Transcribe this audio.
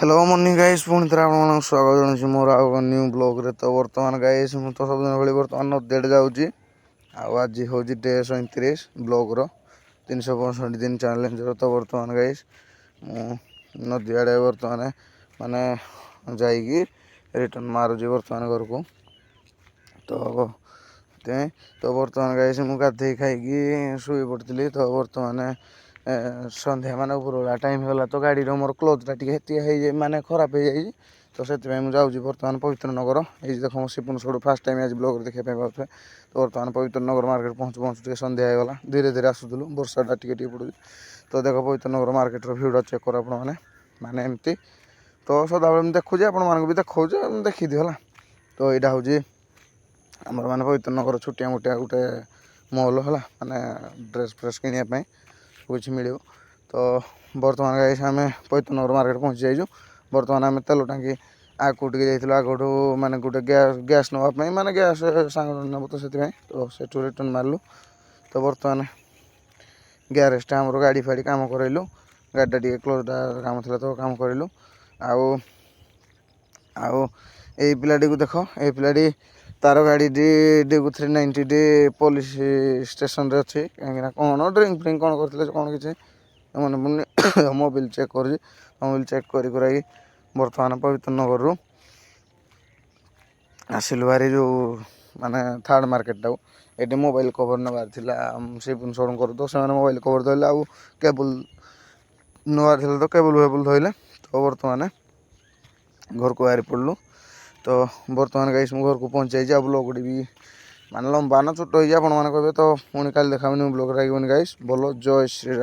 Hello morning guys पुणी थे आप स्वागत जनाऊँ मोर आउ न्यू ब्लॉग रे। तो बर्तमान गाइस मु तो सब दिन भाई बर्तमान नदी जाऊँगी। आज हूँ डे 37 ब्लॉग रो 365 दिन चैलेंज रो। तो बर्तमान गाइस मु नदी आड़े बर्तमान माने जाइकी रिटर्न मारुची बर्तमान घर को। तो बर्तमान गाइस मु गाधे खाई शुई पड़ी। तो बर्तमान सन्ध्या मान उपरला टाइम होगा। तो गाड़ी मोर क्लोजटा टे माने खराब हो जाए। तो से जाऊँगी बर्तमान पवित्र नगर। ये देख मो शिपुन सड़ू फास्ट टाइम आज ब्लॉग देखा पाते। तो बर्तमान पवित्र नगर मार्केट पहुँचु पहुँचु सन्ध्या होगा। धीरे धीरे आसुलू वर्षाटा टे पड़ू। तो देख पवित्र नगर मार्केट भ्यूटा चेक कर आप माने एमती। तो सदाबे देखुचे आपण भी देखा देखी दियो है। तो यहाँ हूँ आमर मैंने पवित्र नगर छुटिया मुटिया गोटे मॉल है माने ड्रेस फ्रेस किनापी कुछ मिल। तो बर्तमान गाइस आम पवित्र नगर मार्केट पहुँची जाइए। बर्तमान आम तेल टाँगी आगू जाइए आगू माने गोटे गैस नापी माने गैस सांग नब। तो से रिटर्न मारू। तो बर्तमान ग्यारेजटा आमर गाड़ी फाड़ी कम करलु। गाड़ीटा टे क्लोजटा कम थी तो कम करलु। आउ ये पिलाटी को देख ये पिलाटी तार गाड़ी डीगू 390 डी पुलिस स्टेशन रे अच्छी कहीं कौन ड्रिंक फ्रिंक कौन करते कौन किसी मन पड़े। मोबिल चेक कर मोबिल चेक कर बर्तमान पवित्र नगर रू आसिलु भारी जो माने थर्ड मार्केट टाऊ ये मोबाइल कवर नबार शिपुन सड़ू कर। तो से मोबाइल कवर धरले आउ केबल नबार तो केबल फेबल धरले। तो बर्तमान घर को बाहरी पड़लु। तो बर्तमान गाइस मु घर को पहुँच जाइए। अब ब्लॉग भी मान लंबा ना छोट हो आप कहे। तो पुणी काली देखा ब्लॉग लगे गाइस बोलो जय श्री राम।